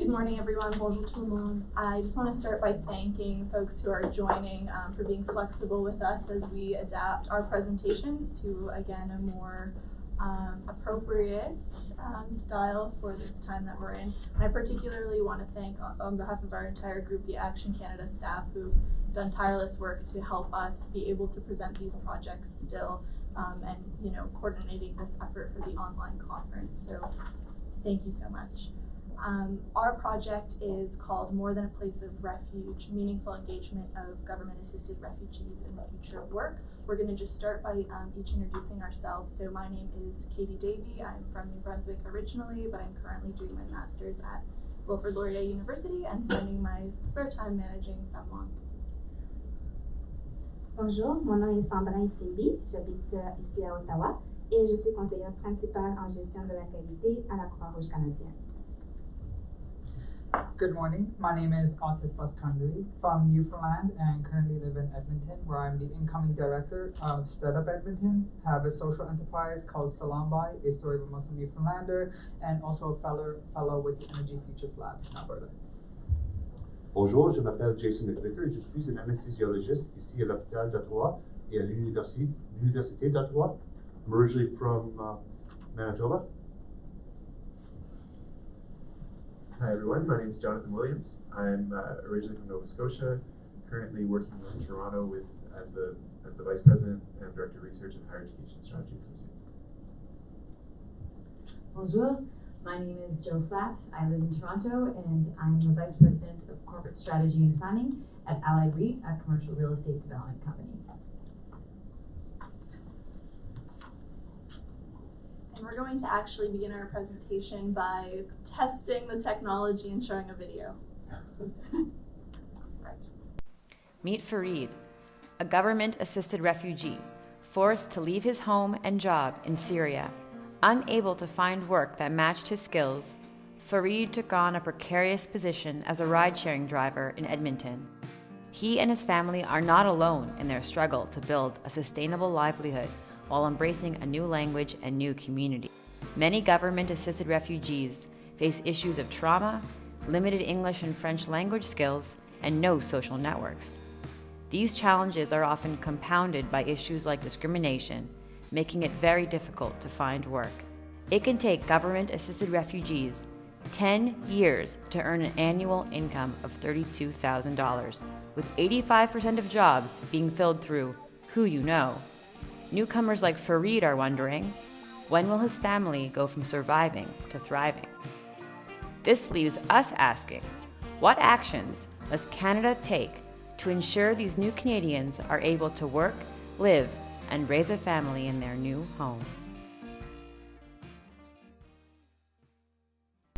Good morning, everyone. Bonjour tout le monde. I just want to start by thanking folks who are joining for being flexible with us as we adapt our presentations to, again, a more appropriate style for this time that we're in. And I particularly want to thank, on behalf of our entire group, the Action Canada staff who've done tireless work to help us be able to present these projects still and coordinating this effort for the online conference. So thank you so much. Our project is called More Than a Place of Refuge, Meaningful Engagement of Government-Assisted Refugees in the Future of Work. We're going to just start by each introducing ourselves. So my name is Davey. I'm from New Brunswick originally, but I'm currently doing my master's at Wilfrid Laurier University and spending my spare time managing Femlong. Bonjour, mon nom est Sandra Isimbi, j'habite ici à Ottawa et je suis conseillère principale en gestion de la qualité à la Croix-Rouge canadienne. Good morning, my name is Aatif Baskanderi from Newfoundland and currently live in Edmonton, where I'm the incoming director of Startup Edmonton, have a social enterprise called Salambai, a story of a Muslim Newfoundlander, and also a fellow with the Energy Futures Lab in Alberta. Bonjour, je m'appelle McVicar, je suis un anesthesiologist ici à l'hôpital d'Ottawa et à l'université d'Ottawa. I'm originally from Manitoba. Hi everyone, my name is Jonathan Williams. I'm originally from Nova Scotia, currently working in Toronto as the Vice President and Director of Research and Higher Education Strategy Associates. Bonjour, my name is Flatt. I live in Toronto and I'm the Vice President of Corporate Strategy and Planning at Allied REIT, a commercial real estate development company. We're going to actually begin our presentation by testing the technology and showing a video. Right. Meet Farid, a government-assisted refugee, forced to leave his home and job in Syria. Unable to find work that matched his skills, Farid took on a precarious position as a ride-sharing driver in Edmonton. He and his family are not alone in their struggle to build a sustainable livelihood while embracing a new language and new community. Many government-assisted refugees face issues of trauma, limited English and French language skills, and no social networks. These challenges are often compounded by issues like discrimination, making it very difficult to find work. It can take government-assisted refugees 10 years to earn an annual income of $32,000, with 85% of jobs being filled through who you know. Newcomers like Farid are wondering, when will his family go from surviving to thriving? This leaves us asking, what actions must Canada take to ensure these new Canadians are able to work, live, and raise a family in their new home?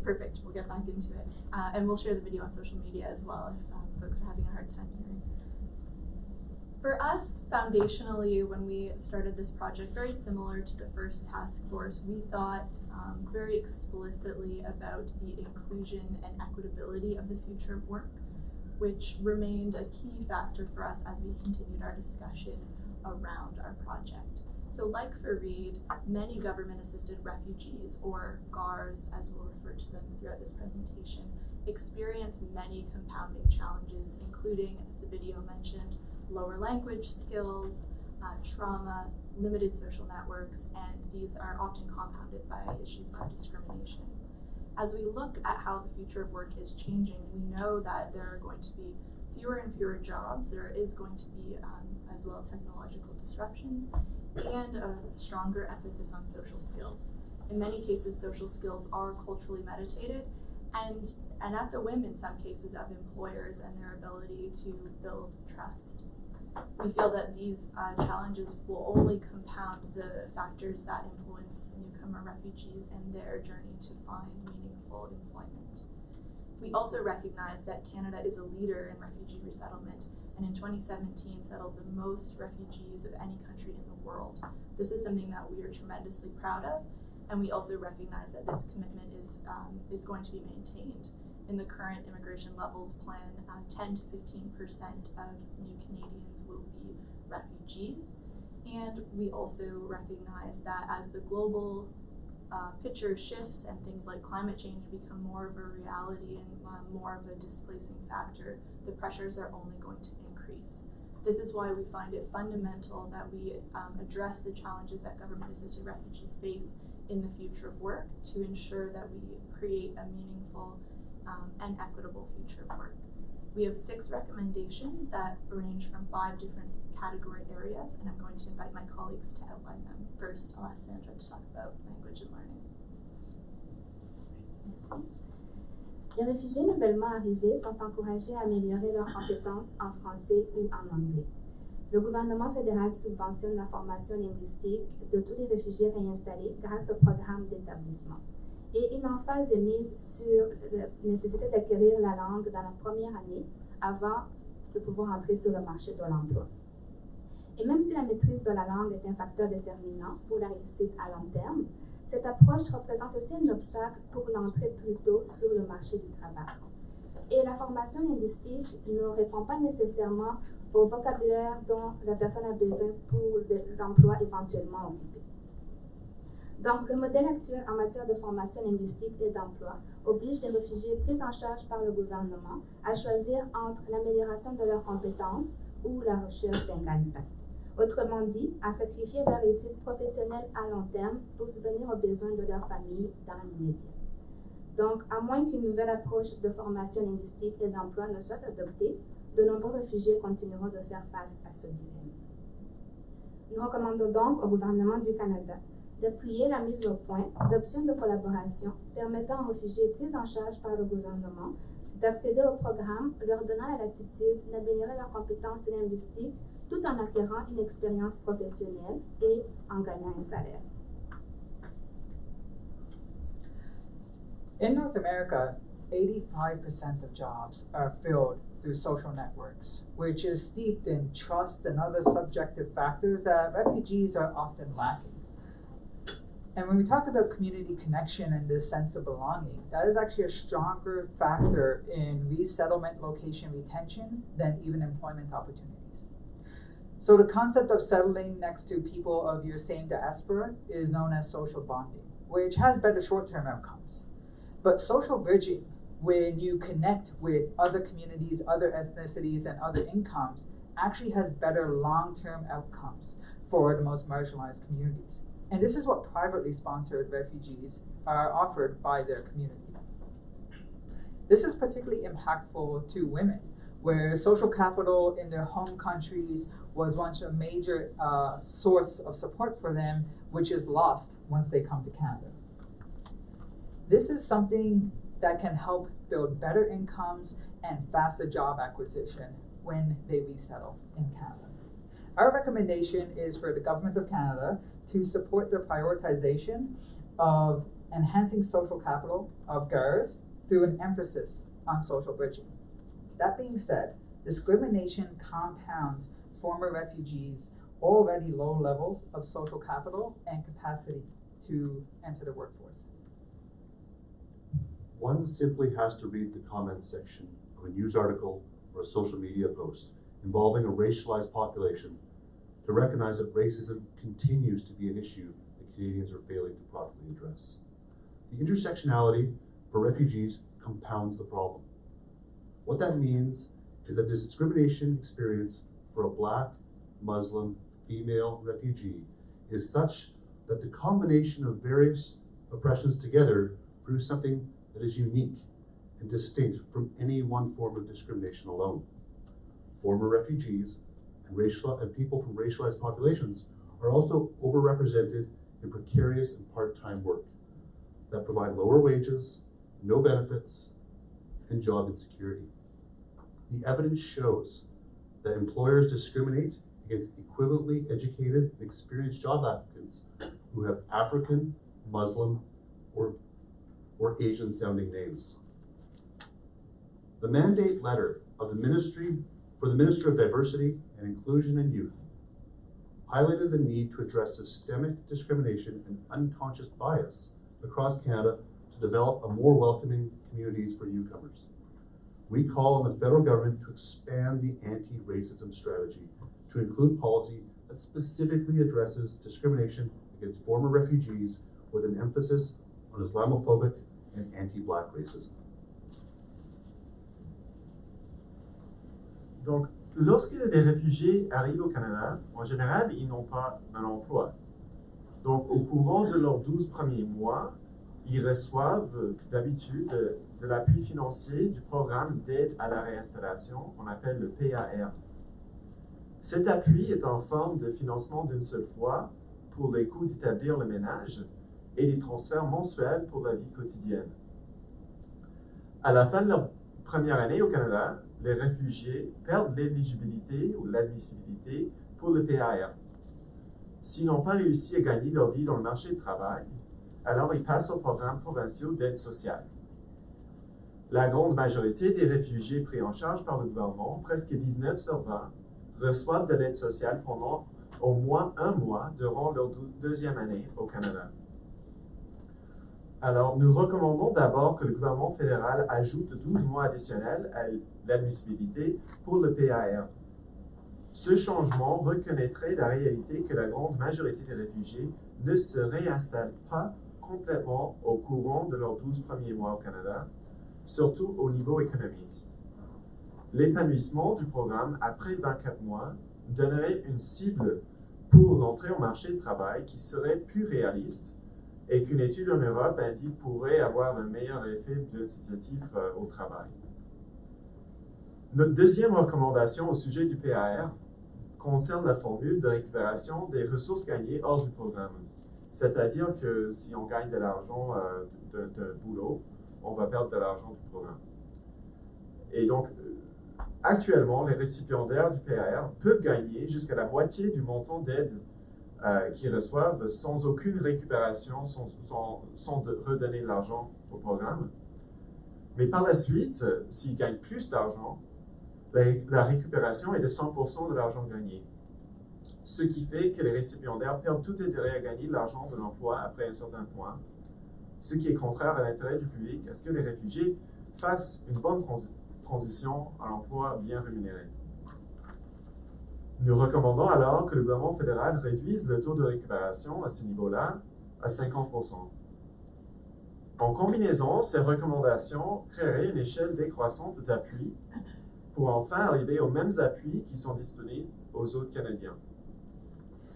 Perfect, we'll get back into it. And we'll share the video on social media as well if folks are having a hard time hearing. For us, foundationally, when we started this project, very similar to the first task force, we thought very explicitly about the inclusion and equitability of the future of work, which remained a key factor for us as we continued our discussion around our project. So like Farid, many government-assisted refugees, or GARs as we'll refer to them throughout this presentation, experience many compounding challenges, including, as the video mentioned, lower language skills, trauma, limited social networks, and these are often compounded by issues of discrimination. As we look at how the future of work is changing, we know that there are going to be fewer and fewer jobs. There is going to be, as well, technological disruptions and a stronger emphasis on social skills. In many cases, social skills are culturally meditated and at the whim, in some cases, of employers and their ability to build trust. We feel that these challenges will only compound the factors that influence newcomer refugees in their journey to find meaningful employment. We also recognize that Canada is a leader in refugee resettlement, and in 2017 settled the most refugees of any country in the world. This is something that we are tremendously proud of, and we also recognize that this commitment is going to be maintained. In the current immigration levels plan, 10 to 15% of new Canadians will be refugees. And we also recognize that as the global picture shifts and things like climate change become more of a reality and more of a displacing factor, the pressures are only going to increase. This is why we find it fundamental that we address the challenges that government-assisted refugees face in the future of work to ensure that we create a meaningful and equitable future of work. We have 6 recommendations that range from 5 different category areas, and I'm going to invite my colleagues to outline them. First, I'll ask Sandra to talk about language and learning. Merci. Les réfugiés nouvellement arrivés sont encouragés à améliorer leurs compétences en français ou en anglais. Le gouvernement fédéral subventionne la formation linguistique de tous les réfugiés réinstallés grâce au programme d'établissement. Et une emphase est mise sur la nécessité d'acquérir la langue dans la première année avant de pouvoir entrer sur le marché de l'emploi. Et même si la maîtrise de la langue est un facteur déterminant pour la réussite à long terme, cette approche représente aussi un obstacle pour l'entrée plus tôt sur le marché du travail. Et la formation linguistique ne répond pas nécessairement au vocabulaire dont la personne a besoin pour l'emploi éventuellement occupé. Donc, le modèle actuel en matière de formation linguistique et d'emploi oblige les réfugiés pris en charge par le gouvernement à choisir entre l'amélioration de leurs compétences ou la recherche d'un gagne-pain. Autrement dit, à sacrifier leur réussite professionnelle à long terme pour subvenir aux besoins de leur famille dans l'immédiat. Donc, à moins qu'une nouvelle approche de formation linguistique et d'emploi ne soit adoptée, de nombreux réfugiés continueront de faire face à ce dilemme. Nous recommandons donc au gouvernement du Canada d'appuyer la mise au point d'options de collaboration permettant aux réfugiés pris en charge par le gouvernement d'accéder au programme, leur donnant la latitude d'améliorer leurs compétences linguistiques tout en acquérant une expérience professionnelle et en gagnant un salaire. In North America, 85% of jobs are filled through social networks, which is steeped in trust and other subjective factors that refugees are often lacking. And when we talk about community connection and this sense of belonging, that is actually a stronger factor in resettlement location retention than even employment opportunities. So the concept of settling next to people of your same diaspora is known as social bonding, which has better short-term outcomes. But social bridging, when you connect with other communities, other ethnicities, and other incomes, actually has better long-term outcomes for the most marginalized communities. And this is what privately sponsored refugees are offered by their community. This is particularly impactful to women, where social capital in their home countries was once a major source of support for them, which is lost once they come to Canada. This is something that can help build better incomes and faster job acquisition when they resettle in Canada. Our recommendation is for the Government of Canada to support the prioritization of enhancing social capital of GARs through an emphasis on social bridging. That being said, discrimination compounds former refugees' already low levels of social capital and capacity to enter the workforce. One simply has to read the comment section of a news article or a social media post involving a racialized population to recognize that racism continues to be an issue that Canadians are failing to properly address. The intersectionality for refugees compounds the problem. What that means is that the discrimination experience for a Black, Muslim, female refugee is such that the combination of various oppressions together produce something that is unique and distinct from any one form of discrimination alone. Former refugees and people from racialized populations are also overrepresented in precarious and part-time work that provide lower wages, no benefits, and job insecurity. The evidence shows that employers discriminate against equivalently educated and experienced job applicants who have African, Muslim, or Asian-sounding names. The mandate letter of the Minister of Diversity and Inclusion and Youth highlighted the need to address systemic discrimination and unconscious bias across Canada to develop a more welcoming communities for newcomers. We call on the federal government to expand the anti-racism strategy to include policy that specifically addresses discrimination against former refugees with an emphasis on Islamophobic and anti-Black racism. Donc, lorsque des réfugiés arrivent au Canada, en général, ils n'ont pas un emploi. Donc, au courant de leurs 12 premiers mois, ils reçoivent d'habitude de l'appui financier du programme d'aide à la réinstallation, qu'on appelle le PAR. Cet appui est en forme de financement d'une seule fois pour les coûts d'établir le ménage et des transferts mensuels pour la vie quotidienne. À la fin de leur première année au Canada, les réfugiés perdent l'éligibilité ou l'admissibilité pour le PAR. S'ils n'ont pas réussi à gagner leur vie dans le marché du travail, alors ils passent aux programmes provinciaux d'aide sociale. La grande majorité des réfugiés pris en charge par le gouvernement, presque 19 sur 20, reçoivent de l'aide sociale pendant au moins un mois durant leur deuxième année au Canada. Alors, nous recommandons d'abord que le gouvernement fédéral ajoute 12 mois additionnels à l'admissibilité pour le PAR. Ce changement reconnaîtrait la réalité que la grande majorité des réfugiés ne se réinstallent pas complètement au courant de leurs 12 premiers mois au Canada, surtout au niveau économique. L'épanouissement du programme après 24 mois donnerait une cible pour l'entrée au marché du travail qui serait plus réaliste et qu'une étude en Europe indique pourrait avoir un meilleur effet incitatif au travail. Notre deuxième recommandation au sujet du PAR concerne la formule de récupération des ressources gagnées hors du programme. C'est-à-dire que si on gagne de l'argent d'un boulot, on va perdre de l'argent du programme. Et donc, actuellement, les récipiendaires du PAR peuvent gagner jusqu'à la moitié du montant d'aide qu'ils reçoivent sans aucune récupération, sans redonner de l'argent au programme. Mais par la suite, s'ils gagnent plus d'argent, la récupération est de 100% de l'argent gagné. Ce qui fait que les récipiendaires perdent tout intérêt à gagner de l'argent de l'emploi après un certain point, ce qui est contraire à l'intérêt du public, à ce que les réfugiés fassent une bonne transition à l'emploi bien rémunéré. Nous recommandons alors que le gouvernement fédéral réduise le taux de récupération à ce niveau-là à 50%. En combinaison, ces recommandations créeraient une échelle décroissante d'appui pour enfin arriver aux mêmes appuis qui sont disponibles aux autres Canadiens.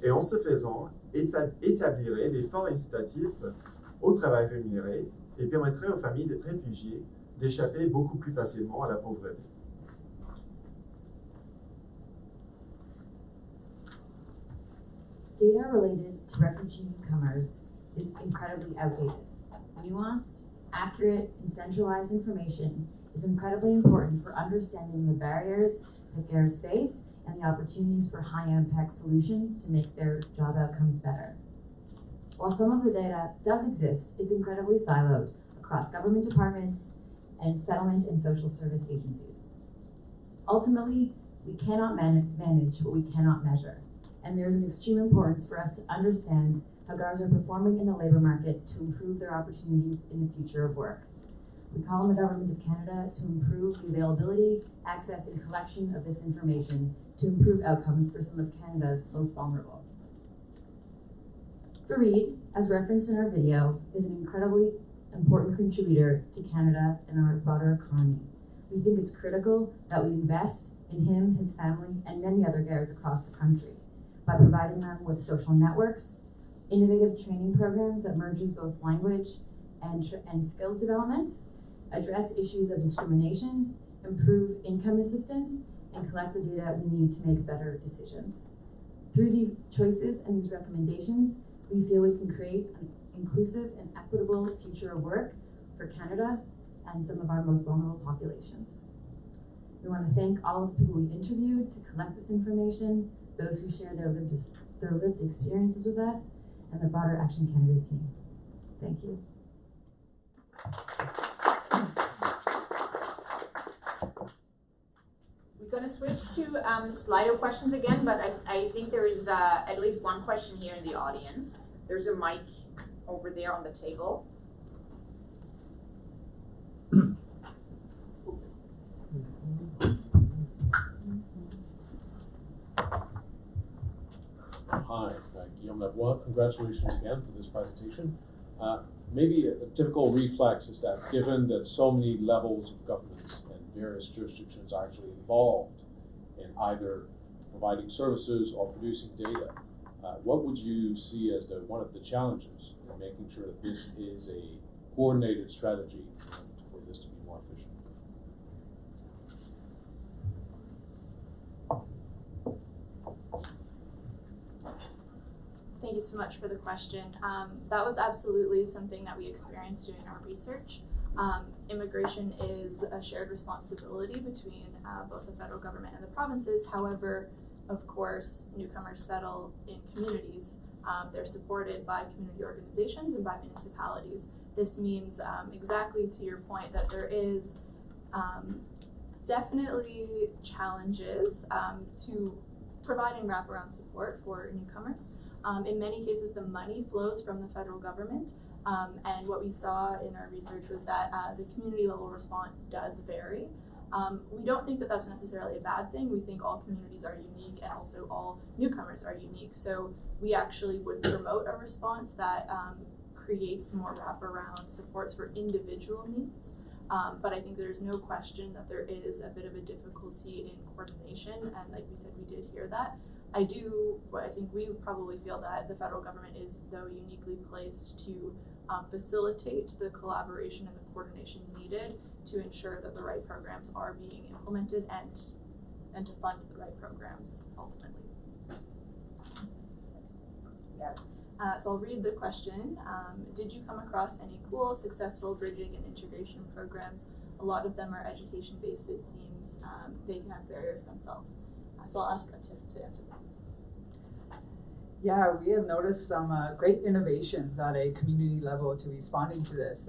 Et en ce faisant, établirait des forts incitatifs au travail rémunéré et permettrait aux familles de réfugiés d'échapper beaucoup plus facilement à la pauvreté. Data related to refugee newcomers is incredibly outdated. Nuanced, accurate, and centralized information is incredibly important for understanding the barriers that McVicars face and the opportunities for high-impact solutions to make their job outcomes better. While some of the data does exist, it's incredibly siloed across government departments and settlement and social service agencies. Ultimately, we cannot manage what we cannot measure, and there is an extreme importance for us to understand how GARs are performing in the labour market to improve their opportunities in the future of work. We call on the Government of Canada to improve the availability, access, and collection of this information to improve outcomes for some of Canada's most vulnerable. Fareed, as referenced in our video, is an incredibly important contributor to Canada and our broader economy. We think it's critical that we invest in him, his family, and many other GARs across the country by providing them with social networks, innovative training programs that merges both language and skills development, address issues of discrimination, improve income assistance, and collect the data we need to make better decisions. Through these choices and these recommendations, we feel we can create an inclusive and equitable future of work for Canada and some of our most vulnerable populations. We want to thank all of the people we interviewed to collect this information, those who share their lived experiences with us, and the broader Action Canada team. Thank you. We're going to switch to Slido questions again, but I think there is at least one question here in the audience. There's a mic over there on the table. Hi, Guillaume Lavoie. Congratulations again for this presentation. Maybe a typical reflex is that given that so many levels of government and various jurisdictions are actually involved in either providing services or producing data, what would you see as one of the challenges in making sure that this is a coordinated strategy for this to be more efficient? Thank you so much for the question. That was absolutely something that we experienced doing our research. Immigration is a shared responsibility between both the federal government and the provinces. However, of course, newcomers settle in communities. They're supported by community organizations and by municipalities. This means, exactly to your point, that there is definitely challenges to providing wraparound support for newcomers. In many cases, the money flows from the federal government, and what we saw in our research was that the community level response does vary. We don't think that that's necessarily a bad thing. We think all communities are unique and also all newcomers are unique. So we actually would promote a response that creates more wraparound supports for individual needs. But I think there's no question that there is a bit of a difficulty in coordination, and like we said, we did hear that. I think we probably feel that the federal government is, though, uniquely placed to facilitate the collaboration and the coordination needed to ensure that the right programs are being implemented and to fund the right programs ultimately. Yeah. So I'll read the question. Did you come across any cool, successful bridging and integration programs? A lot of them are education-based, it seems. They can have barriers themselves. So I'll ask Aatif to answer this. Yeah, we have noticed some great innovations at a community level to responding to this.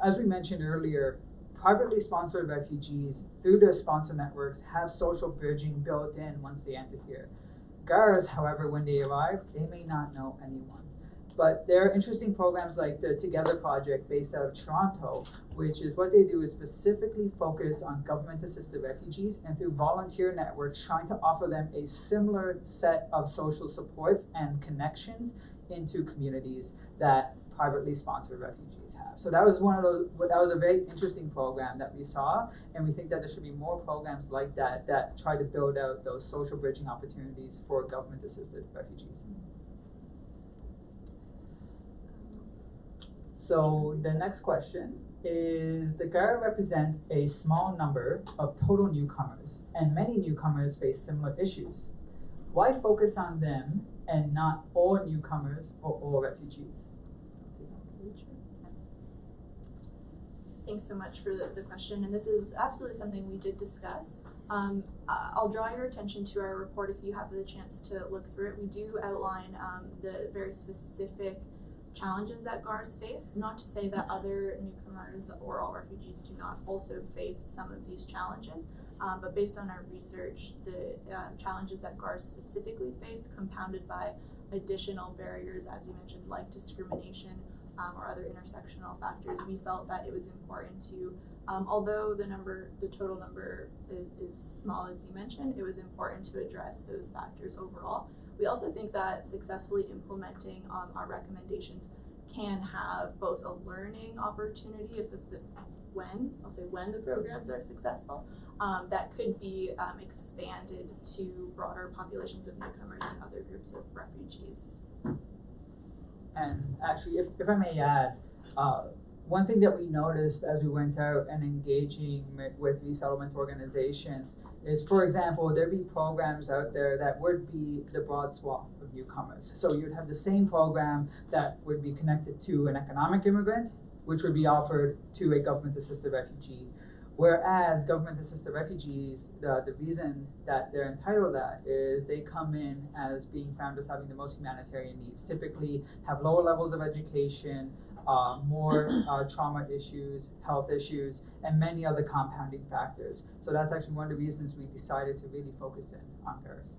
As we mentioned earlier, privately sponsored refugees through their sponsor networks have social bridging built in once they enter here. GARs, however, when they arrive, they may not know anyone. But there are interesting programs like the Together Project based out of Toronto, which is what they do is specifically focus on government-assisted refugees and through volunteer networks trying to offer them a similar set of social supports and connections into communities that privately sponsored refugees have. So that was a very interesting program that we saw, and we think that there should be more programs like that that try to build out those social bridging opportunities for government-assisted refugees. So the next question is, the GAR represent a small number of total newcomers, and many newcomers face similar issues. Why focus on them and not all newcomers or all refugees? Thanks so much for the question, and this is absolutely something we did discuss. I'll draw your attention to our report if you have the chance to look through it. We do outline the very specific challenges that GARs face, not to say that other newcomers or all refugees do not also face some of these challenges, but based on our research, the challenges that GARs specifically face, compounded by additional barriers, as you mentioned, like discrimination or other intersectional factors, we felt that it was important to, although the total number is small, as you mentioned, it was important to address those factors overall. We also think that successfully implementing our recommendations can have both a learning opportunity when the programs are successful, that could be expanded to broader populations of newcomers and other groups of refugees. And actually, if I may add, one thing that we noticed as we went out and engaging with resettlement organizations is, for example, there'd be programs out there that would be the broad swath of newcomers. So you'd have the same program that would be connected to an economic immigrant, which would be offered to a government-assisted refugee. Whereas government-assisted refugees, the reason that they're entitled to that is they come in as being found as having the most humanitarian needs, typically have lower levels of education, more trauma issues, health issues, and many other compounding factors. So that's actually one of the reasons we decided to really focus in on GARs.